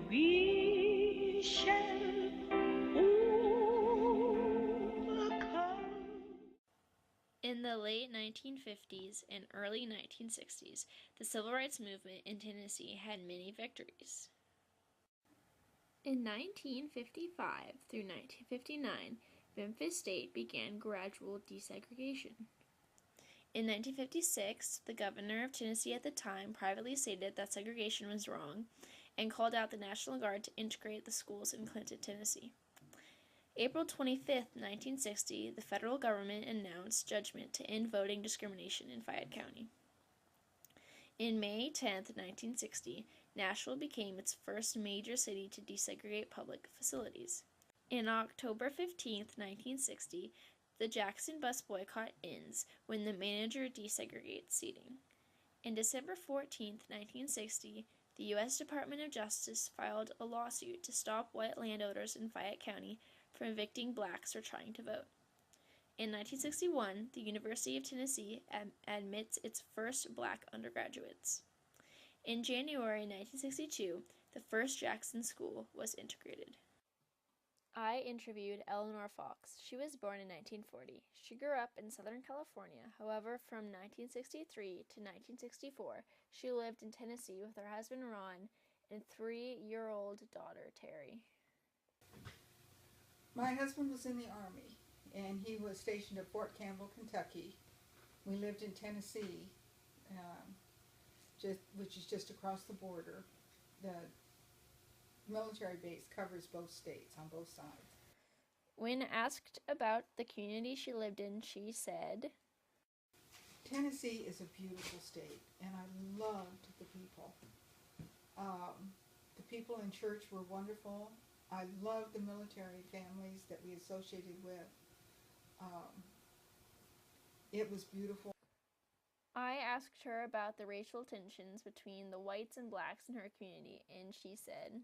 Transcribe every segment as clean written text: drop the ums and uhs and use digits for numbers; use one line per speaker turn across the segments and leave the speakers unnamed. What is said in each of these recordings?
we shall overcome.
In the late 1950s and early 1960s, the civil rights movement in Tennessee had many victories. In 1955 through 1959, Memphis State began gradual desegregation. In 1956, the governor of Tennessee at the time privately stated that segregation was wrong and called out the National Guard to integrate the schools in Clinton, Tennessee. April 25, 1960, the federal government announced judgment to end voting discrimination in Fayette County. In May 10, 1960, Nashville became its first major city to desegregate public facilities. In October 15, 1960, the Jackson bus boycott ends when the manager desegregates seating. In December 14, 1960, the U.S. Department of Justice filed a lawsuit to stop white landowners in Fayette County from evicting blacks for trying to vote. In 1961, the University of Tennessee admits its first black undergraduates. In January 1962, the first Jackson School was integrated. I interviewed Eleanor Fox. She was born in 1940. She grew up in Southern California. However, from 1963 to 1964, she lived in Tennessee with her husband Ron and 3-year-old daughter Terry.
My husband was in the Army, and he was stationed at Fort Campbell, Kentucky. We lived in Tennessee, which is just across the border. The military base covers both states on both sides.
When asked about the community she lived in, she said,
Tennessee is a beautiful state, and I loved the people. The people in church were wonderful. I loved the military families that we associated with. It was beautiful.
I asked her about the racial tensions between the whites and blacks in her community, and she said,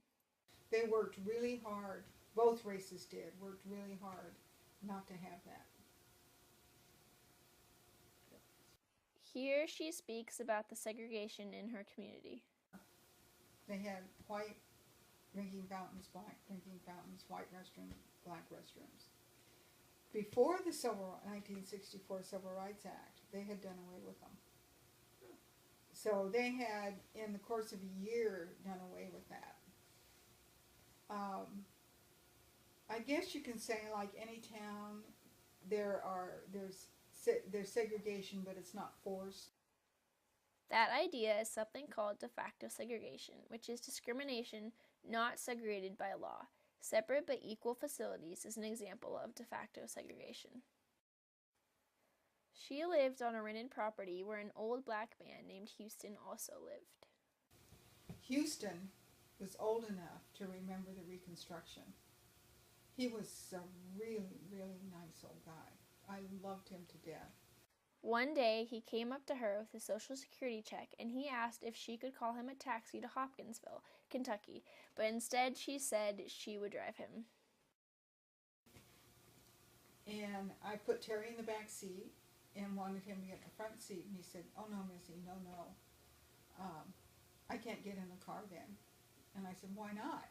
they worked really hard, both races did, worked really hard not to have that.
Here she speaks about the segregation in her community.
They had white drinking fountains, black drinking fountains, white restrooms, black restrooms. Before the 1964 Civil Rights Act, they had done away with them. So they had, in the course of a year, done away with that. I guess you can say, like any town, there's segregation, but it's not forced.
That idea is something called de facto segregation, which is discrimination not segregated by law. Separate but equal facilities is an example of de facto segregation. She lived on a rented property where an old black man named Houston also lived.
Houston was old enough to remember the Reconstruction. He was a really, really nice old guy. I loved him to death.
One day, he came up to her with his Social Security check, and he asked if she could call him a taxi to Hopkinsville, Kentucky, but instead she said she would drive him.
And I put Terry in the back seat and wanted him to get in the front seat, and he said, oh no, Missy, no. I can't get in the car then. And I said, why not?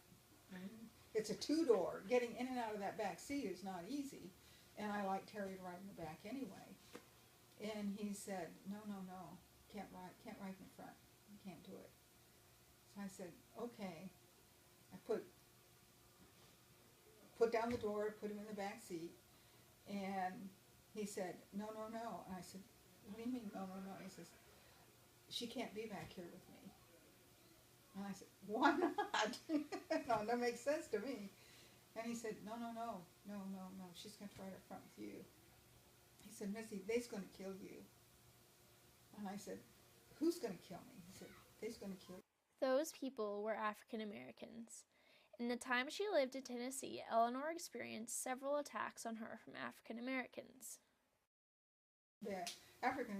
It's a two-door. Getting in and out of that back seat is not easy, and I like Terry to ride in the back anyway. And he said, no, can't ride in the front. You can't do it. So I said, okay. I put down the door, put him in the back seat, and he said, no. And I said, what do you mean, no? He says, she can't be back here with me. And I said, why not? No, that makes sense to me. And he said, no, she's going to ride up front with you. He said, Missy, they's going to kill you. And I said, who's going to kill me? He said, they's going to kill you.
Those people were African Americans. In the time she lived in Tennessee, Eleanor experienced several attacks on her from African Americans.
The African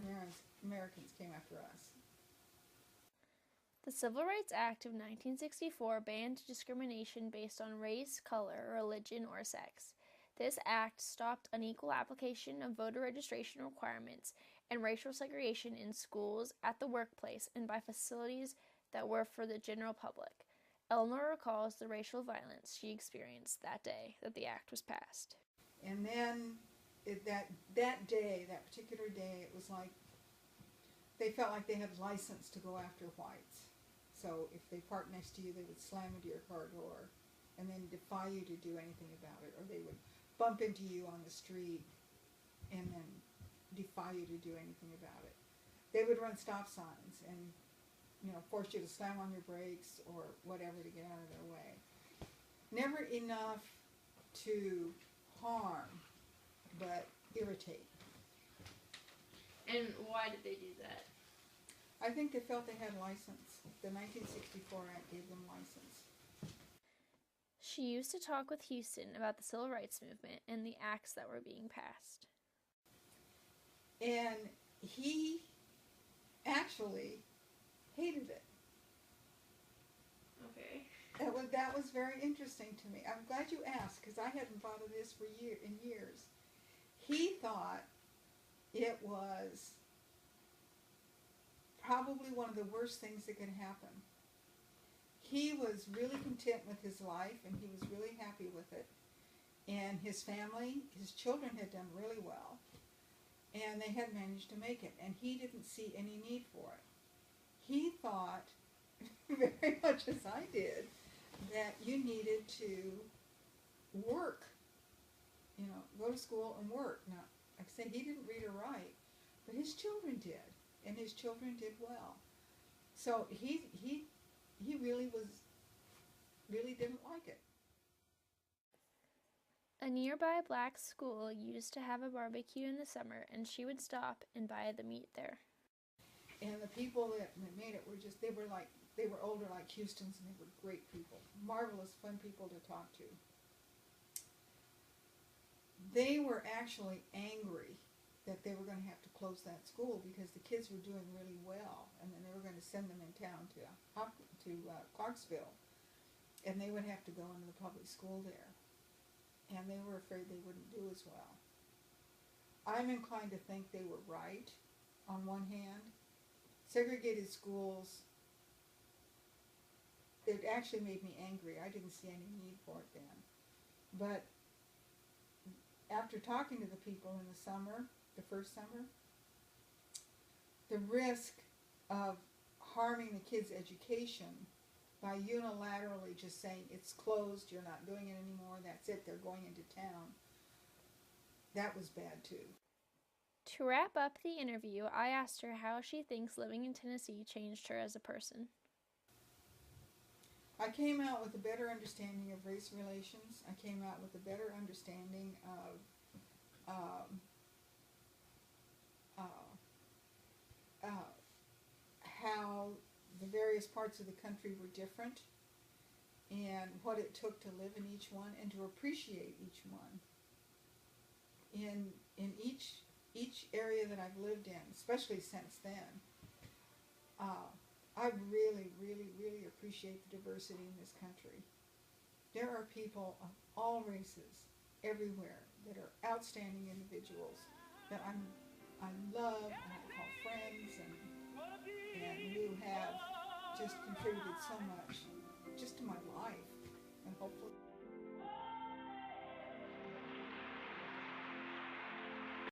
Americans came after us.
The Civil Rights Act of 1964 banned discrimination based on race, color, religion, or sex. This act stopped unequal application of voter registration requirements and racial segregation in schools, at the workplace, and by facilities that were for the general public. Elmer recalls the racial violence she experienced that day that the act was passed.
And then that day, that particular day, it was like they felt like they had license to go after whites. So if they parked next to you, they would slam into your car door and then defy you to do anything about it, or they would bump into you on the street and then defy you to do anything about it. They would run stop signs and, force you to slam on your brakes or whatever to get out of their way. Never enough to harm, but irritate.
And why did they do that?
I think they felt they had license. The 1964 Act gave them license.
She used to talk with Houston about the civil rights movement and the acts that were being passed.
And he actually hated it.
Okay.
That was very interesting to me. I'm glad you asked, because I hadn't thought of this for years. He thought it was probably one of the worst things that could happen. He was really content with his life, and he was really happy with it. And his family, his children had done really well, and they had managed to make it, and he didn't see any need for it. He thought, very much as I did, that you needed to work, go to school and work. Now, like I say, he didn't read or write, but his children did, and his children did well. So he really didn't like it.
A nearby black school used to have a barbecue in the summer, and she would stop and buy the meat there.
And the people that made it were they were older like Houston's, and they were great people. Marvelous, fun people to talk to. They were actually angry that they were going to have to close that school because the kids were doing really well, and then they were going to send them in town to Clarksville, and they would have to go into the public school there. And they were afraid they wouldn't do as well. I'm inclined to think they were right on one hand. Segregated schools, it actually made me angry. I didn't see any need for it then. But after talking to the people in the summer, the first summer, the risk of harming the kids' education by unilaterally just saying it's closed, you're not doing it anymore, that's it, they're going into town, that was bad too.
To wrap up the interview, I asked her how she thinks living in Tennessee changed her as a person.
I came out with a better understanding of race relations. I came out with a better understanding of how the various parts of the country were different and what it took to live in each one and to appreciate each one. In each area that I've lived in, especially since then, I really, really, really appreciate the diversity in this country. There are people of all races everywhere that are outstanding individuals that I love and I call friends and who have just contributed so much just to my life, and hopefully